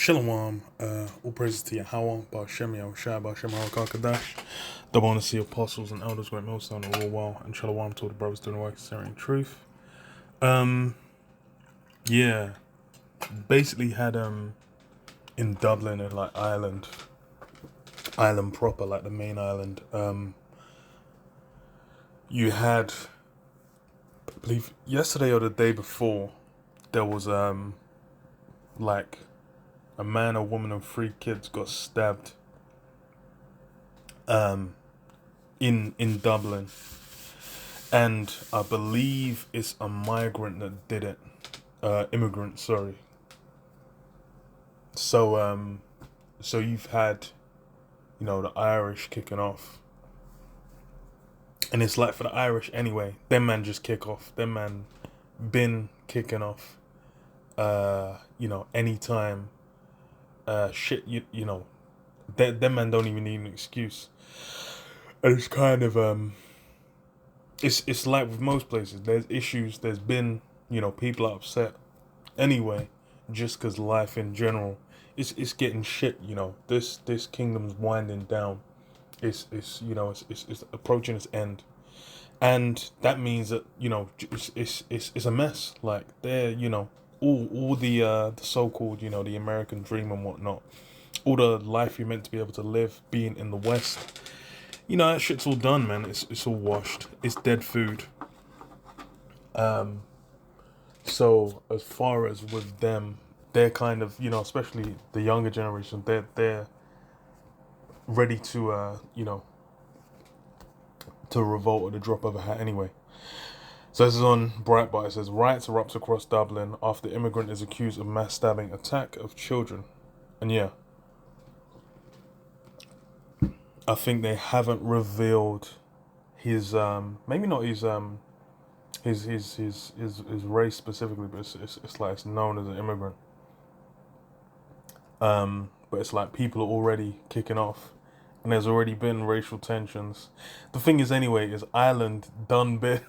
Shalom, all praises to Yahweh, Ba'Shem Yahushua, Ba'Shem HaRakakadash, double honor to the apostles and elders, great millstone, all well, and Shalom to all the brothers doing the work of sharing truth. Um, yeah, basically had, in Dublin, in like island proper, like the main island, you had, I believe, yesterday or the day before, there was, like, a man, a woman, and three kids got stabbed, um, in Dublin, and I believe it's a migrant that did it, immigrant, sorry. So you've had, the Irish kicking off, and it's like for the Irish anyway, them man just kick off, them man been kicking off, anytime, shit, them man don't even need an excuse, and it's kind of it's like with most places. There's issues. There's been, people are upset anyway, just because life in general, it's getting shit. This kingdom's winding down. It's approaching its end, and that means that it's a mess. Like they're all the so-called the American dream and whatnot, all the life you're meant to be able to live, being in the West. That shit's all done, man. It's all washed. It's dead food. Um, so as far as with them, they're kind of, especially the younger generation, they're ready to to revolt at the drop of a hat anyway. So this is on Breitbart. It says riots erupts across Dublin after immigrant is accused of mass stabbing attack of children. And yeah, I think they haven't revealed his maybe not his race specifically, but it's like it's known as an immigrant. But it's like people are already kicking off, and there's already been racial tensions. The thing is, anyway, is Ireland done been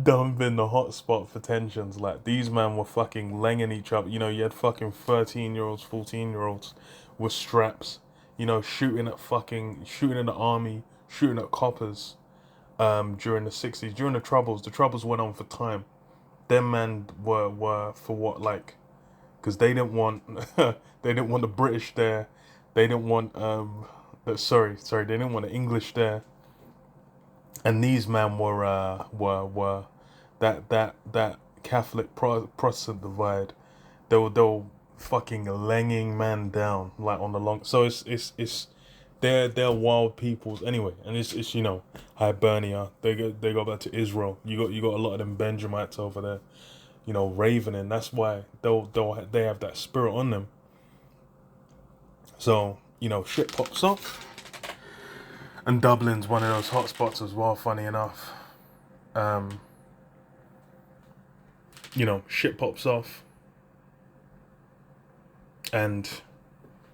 done been the hotspot for tensions. Like these men were fucking langing each other. You had fucking 13-year-olds, 14-year-olds with straps. Shooting in the army, shooting at coppers. During the 60s, during the Troubles. The Troubles went on for time. Them men were for what, like, because they didn't want they didn't want the British there. They didn't want they didn't want the English there. And these men were that Catholic Protestant divide. They were fucking langing man down like on the long. So it's they're wild peoples anyway, and it's Hibernia. They go back to Israel. You got a lot of them Benjamites over there, raving, and that's why they have that spirit on them. So shit pops off, and Dublin's one of those hot spots as well. Funny enough, um, shit pops off, and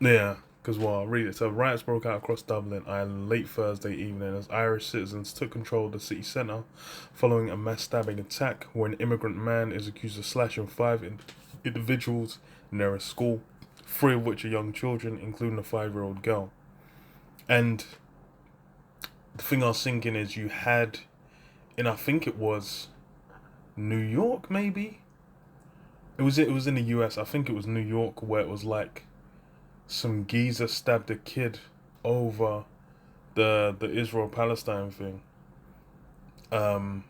yeah. Because, I'll read it. So, riots broke out across Dublin, Ireland late Thursday evening as Irish citizens took control of the city centre following a mass stabbing attack where an immigrant man is accused of slashing five individuals near a school, three of which are young children, including a 5-year-old girl. And the thing I was thinking is you had, and I think it was New York, maybe? It was in the US. I think it was New York where it was like some geezer stabbed a kid over the Israel Palestine thing. Like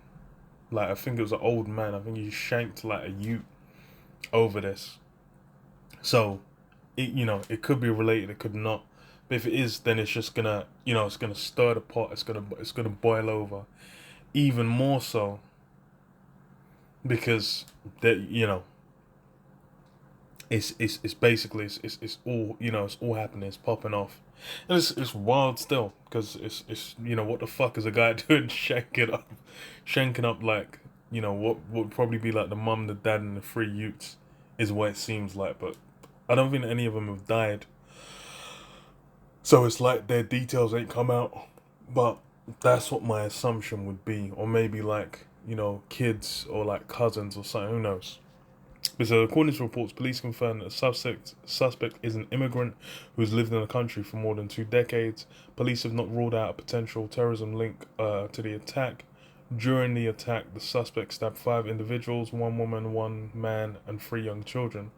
I think it was an old man. I think he shanked like a youth over this. So, it could be related. It could not. But if it is, then it's just gonna it's gonna stir the pot. It's gonna boil over, even more so. Because that it's basically it's all it's all happening, it's popping off, and it's wild still because it's what the fuck is a guy doing shanking up like what would probably be like the mum, the dad, and the three youths is what it seems like, but I don't think any of them have died, so it's like their details ain't come out, but that's what my assumption would be, or maybe like kids or like cousins or something, who knows. So according to reports, police confirmed that the suspect is an immigrant who has lived in the country for more than 2 decades. Police have not ruled out a potential terrorism link to the attack. During the attack, the suspect stabbed 5 individuals, 1 woman, 1 man, and 3 young children.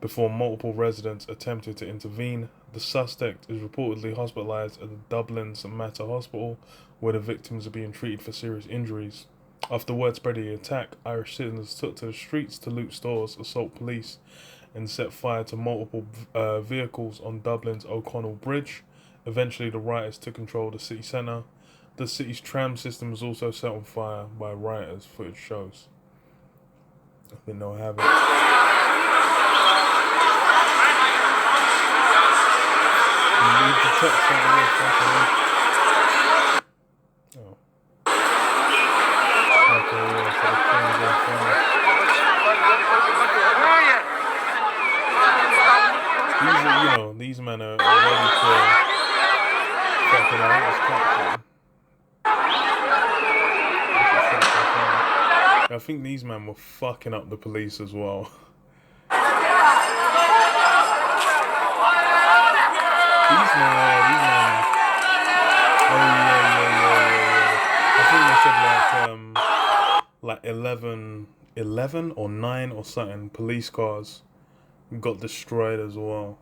Before multiple residents attempted to intervene, the suspect is reportedly hospitalized at the Dublin's Mater Hospital, where the victims are being treated for serious injuries. After word spread of the attack, Irish citizens took to the streets to loot stores, assault police, and set fire to multiple vehicles on Dublin's O'Connell Bridge. Eventually, the rioters took control of the city centre. The city's tram system was also set on fire by rioters, footage shows. I think they'll have it. Oh. Okay, yeah, so the train's on fire. These men are ready for fucking out. I think these men were fucking up the police as well. These men. Oh yeah. I think they said like 11 or 9 or something police cars got destroyed as well.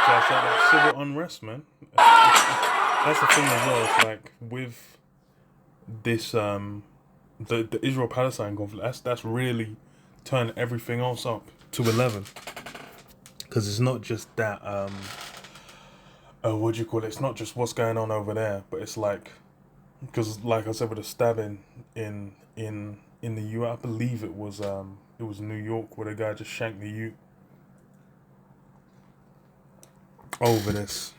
So I said like civil unrest, man. That's the thing as well. It's like with this the Israel-Palestine conflict. That's really turned everything else up to 11. Because it's not just that what do you call it? It's not just what's going on over there, but it's like, because like I said, with the stabbing in the U.S., I believe it was New York, where the guy just shanked the youth over this.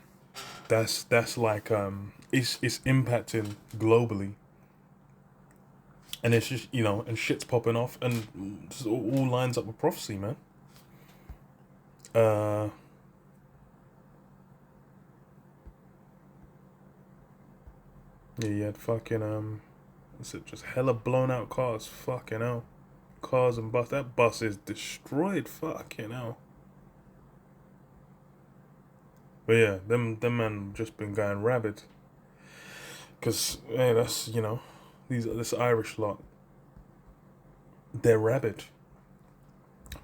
That's like it's impacting globally, and it's just and shit's popping off, and this all lines up with prophecy, man. Yeah, you had fucking is it just hella blown out cars? Fucking hell, cars and bus. That bus is destroyed. Fucking hell. But yeah, them men just been going rabid. Cause hey, that's this Irish lot. They're rabid.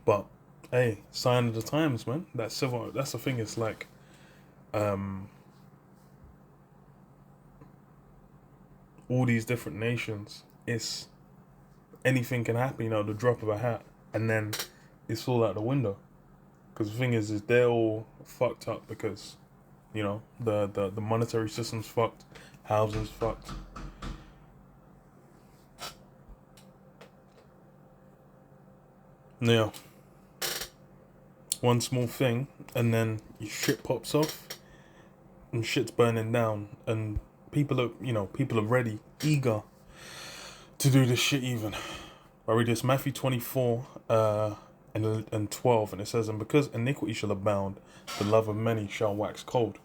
But hey, sign of the times, man. That's the thing. It's like, all these different nations. It's anything can happen. The drop of a hat, and then it's all out the window. Because the thing is they're all fucked up because, the monetary system's fucked, housing's fucked. Now, one small thing, and then your shit pops off, and shit's burning down, and people are ready, eager to do this shit even. I read this, Matthew 24, and 12, and it says, and because iniquity shall abound, the love of many shall wax cold.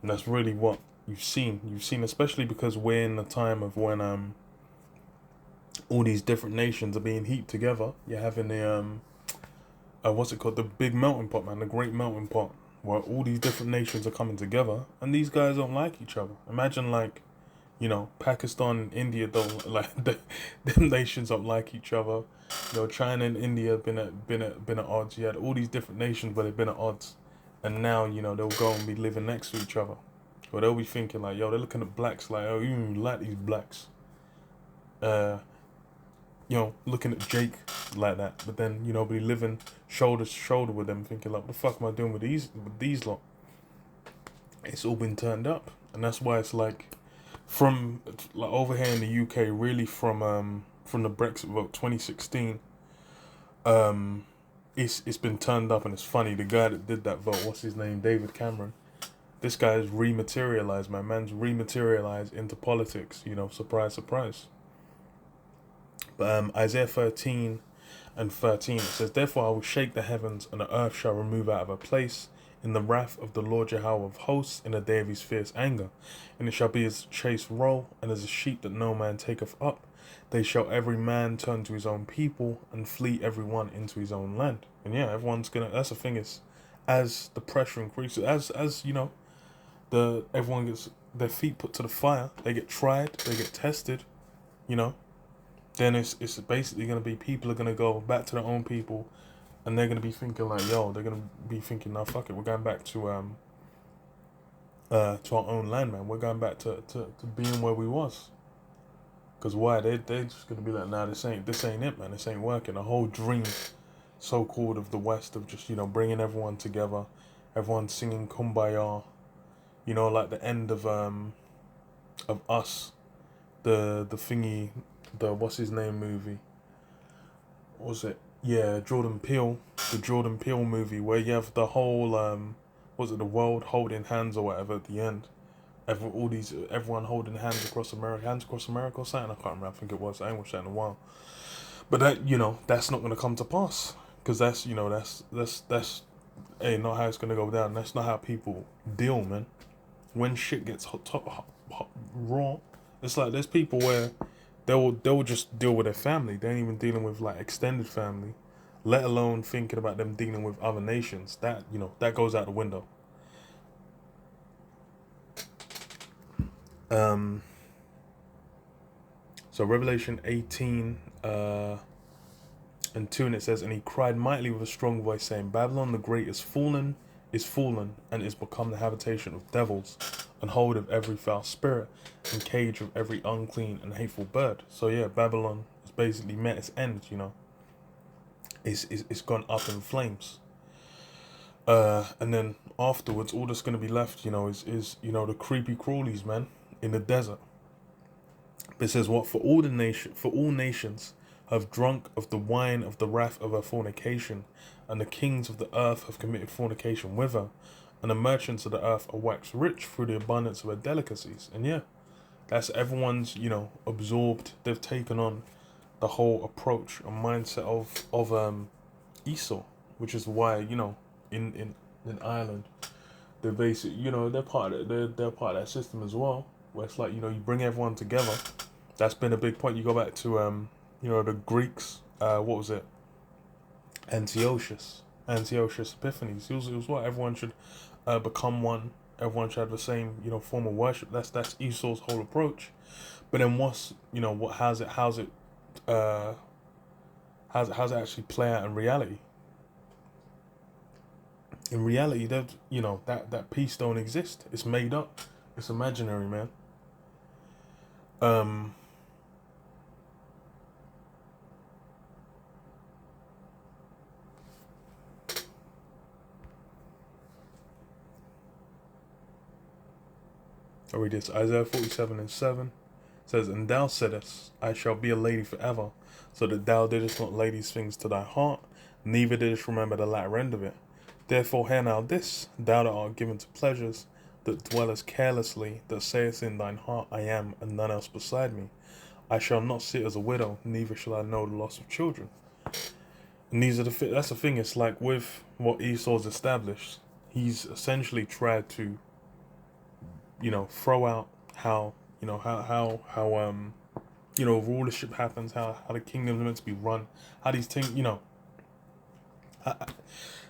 And that's really what you've seen, especially because we're in the time of when all these different nations are being heaped together. You're having the what's it called, the big melting pot, man, the great melting pot, where all these different nations are coming together, and these guys don't like each other. Imagine like, Pakistan and India don't like them nations don't like each other. China and India have been at odds. You had all these different nations where they've been at odds, and now they'll go and be living next to each other. Or they'll be thinking like, they're looking at blacks like, oh, you like these blacks. Looking at Jake like that, but then be living shoulder to shoulder with them, thinking like, what the fuck am I doing with these lot? It's all been turned up, and that's why it's like, from like over here in the UK, really from the Brexit vote 2016, it's been turned up, and it's funny. The guy that did that vote, what's his name, David Cameron. This guy is rematerialized, man. Man's rematerialized into politics. Surprise, surprise. But Isaiah 13 and 13, it says, therefore I will shake the heavens, and the earth shall remove out of her place in the wrath of the Lord Jehovah of hosts, in the day of his fierce anger. And it shall be as a chased roe, and as a sheep that no man taketh up. They shall every man turn to his own people and flee everyone into his own land. And yeah, everyone's gonna. That's the thing is, as the pressure increases, as you know, everyone gets their feet put to the fire. They get tried. They get tested. You know, then it's basically gonna be people are gonna go back to their own people, and they're gonna be thinking like, yo, they're gonna be thinking, no, fuck it, we're going back to our own land, man. We're going back to being where we was. Cause why? They're just gonna be like, nah, this ain't it, man. This ain't working. The whole dream, so called, of the West, of just bringing everyone together, everyone singing Kumbaya. Like the end of Us, the thingy, the what's his name movie. What was it? Yeah, Jordan Peele, the Jordan Peele movie, where you have the whole was it the world holding hands or whatever at the end. Everyone holding hands across America or something. I can't remember. I think it was. I ain't watched that in a while. But that's not gonna come to pass, because that's not how it's gonna go down. That's not how people deal, man. When shit gets hot, raw, it's like there's people where they'll just deal with their family. They ain't even dealing with like extended family, let alone thinking about them dealing with other nations. That goes out the window. So Revelation 18 and 2, and it says, and he cried mightily with a strong voice, saying, Babylon the Great is fallen, and is become the habitation of devils, and hold of every foul spirit, and cage of every unclean and hateful bird. So yeah, Babylon has basically met its end. It's gone up in flames. And then afterwards, all that's gonna be left, is the creepy crawlies, man, in the desert. It says, what, for all nations have drunk of the wine of the wrath of her fornication, and the kings of the earth have committed fornication with her, and the merchants of the earth are waxed rich through the abundance of her delicacies. And yeah, that's everyone's, absorbed. They've taken on the whole approach and mindset of Esau, which is why, in Ireland, they're basically, they're part of that system as well, where it's like, you bring everyone together. That's been a big point. You go back to the Greeks, what was it? Antiochus Epiphanes. It was what everyone should become one. Everyone should have the same, form of worship. That's Esau's whole approach. But then how's it actually play out in reality? In reality, that peace don't exist. It's made up. It's imaginary, man. I read this. Isaiah 47 and 7 says, and thou saidest, I shall be a lady forever, so that thou didst not lay these things to thy heart, neither didst remember the latter end of it. Therefore hear now this, thou that art given to pleasures, that dwellest carelessly, that sayest in thine heart, I am, and none else beside me. I shall not sit as a widow, neither shall I know the loss of children. And that's the thing. It's like with what Esau's established, he's essentially tried to, throw out how rulership happens, how the kingdom is meant to be run, how these things,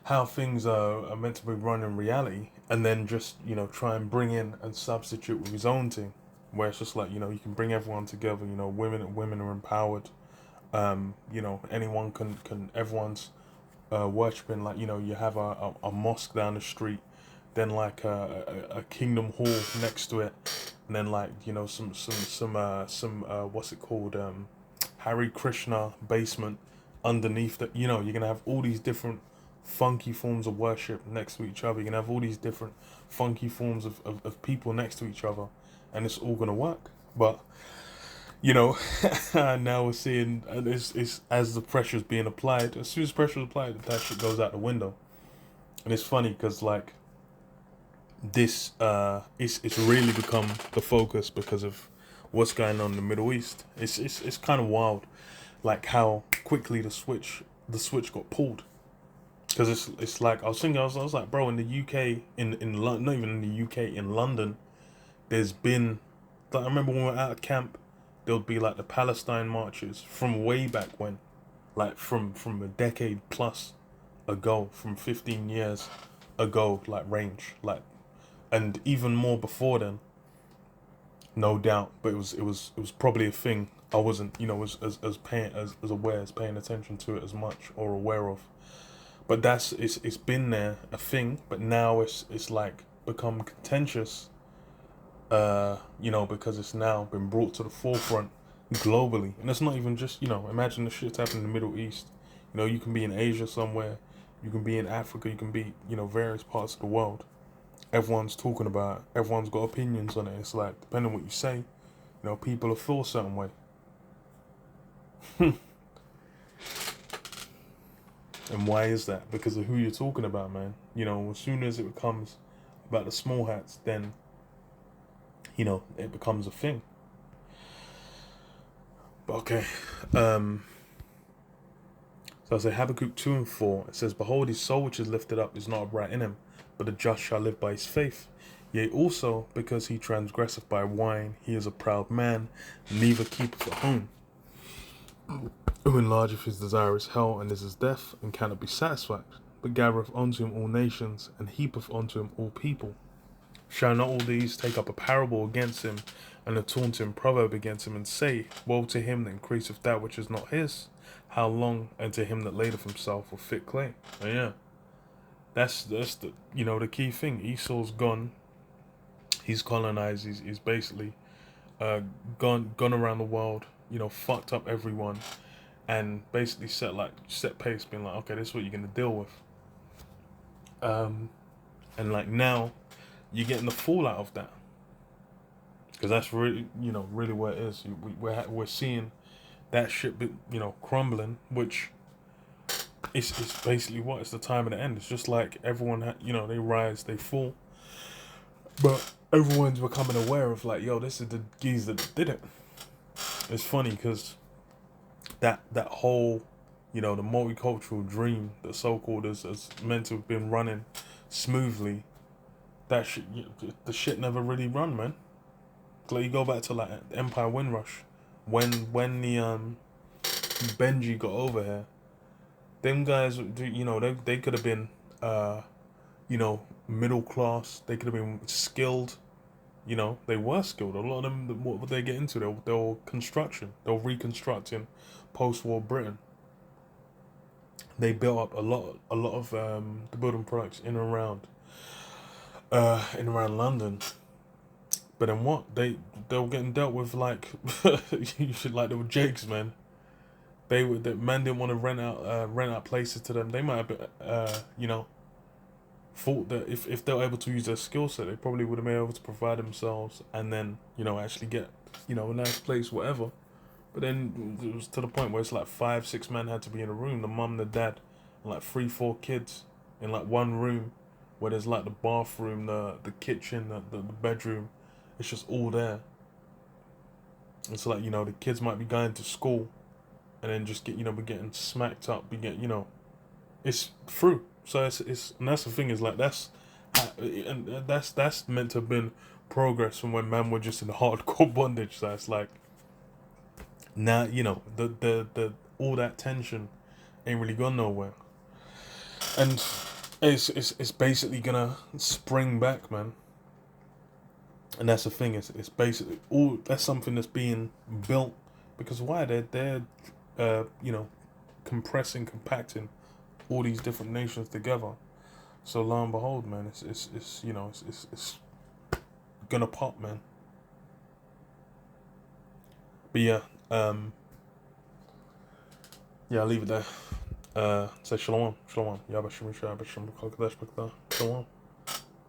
how things are meant to be run in reality, and then just try and bring in and substitute with his own thing, where it's just like you can bring everyone together. Women are empowered. Anyone can everyone's worshiping, like you have a mosque down the street, then like a kingdom hall next to it, and then like some what's it called, Hare Krishna basement underneath that. You're gonna have all these different funky forms of worship next to each other. You're gonna have all these different funky forms of people next to each other, and it's all gonna work. But now we're seeing, and it's as the pressure's being applied, as soon as pressure is applied, that shit goes out the window. And it's funny because like this it's really become the focus because of what's going on in the Middle East. It's kind of wild, like how quickly the switch got pulled. Because it's like I was like, bro, in the UK, not even in the UK, in London, there's been, like, I remember when we were out at camp, there'll be like the Palestine marches from way back when, like from a decade plus ago, from 15 years ago, like range, like, and even more before then, no doubt. But it was probably a thing I wasn't, as paying as aware, as paying attention to it as much or aware of. But it's been there, a thing, but now it's like become contentious, because it's now been brought to the forefront globally. And it's not even just, imagine the shit's happening in the Middle East. You can be in Asia somewhere, you can be in Africa, you can be, various parts of the world. Everyone's talking about it. Everyone's got opinions on it. It's like, depending on what you say, people will feel a certain way. And why is that? Because of who you're talking about, man. As soon as it becomes about the small hats, then, it becomes a thing. But okay. So I say Habakkuk 2 and 4. It says, "Behold, his soul which is lifted up is not upright in him, but the just shall live by his faith. Yea, also, because he transgresseth by wine, he is a proud man, neither keepeth at home. Who enlargeth his desire is hell, and is his death, and cannot be satisfied, but gathereth unto him all nations, and heapeth unto him all people. Shall not all these take up a parable against him, and a taunting proverb against him, and say, Woe to him that increaseth that which is not his? How long? And to him that ladeth himself with fit clay." Oh, yeah. That's the the key thing. Esau's gone. He's colonized. He's basically gone around the world. Fucked up everyone, and basically set pace, being like, okay, this is what you're gonna deal with. And like now, you're getting the fallout of that, because that's really really what it is. We're seeing that shit, crumbling, which it's basically what it's the time of the end. It's just like everyone, they rise, they fall, but everyone's becoming aware of like, yo, this is the geezer that did it. It's funny because that whole, the multicultural dream that so-called is meant to have been running smoothly, that shit, the shit never really run, man. Like, you go back to like Empire Windrush, when the Benji got over here, them guys, they could have been, middle class. They could have been skilled. They were skilled. A lot of them, what would they get into? They were construction. They were reconstructing post-war Britain. They built up a lot of the building products in and around London. But then what? They were getting dealt with like you should, like, they were jakes, man. The man didn't want to rent out places to them. They might have been, thought that if they were able to use their skill set, they probably would have been able to provide themselves and then, actually get, a nice place, whatever. But then it was to the point where it's like 5-6 men had to be in a room, the mum, the dad, and like 3-4 kids in like one room, where there's like the bathroom, the kitchen, the bedroom. It's just all there. It's like, the kids might be going to school and then just be getting smacked up, it's through. So it's and that's the thing, is like that's meant to have been progress from when man were just in hardcore bondage. So it's like now, the all that tension ain't really gone nowhere, and it's basically gonna spring back, man. And that's the thing, it's basically that's something that's being built, because why they're compacting all these different nations together. So lo and behold, man, it's gonna pop, man. But yeah, I'll leave it there. Say shalom. Yabashim Shabashim Shalom.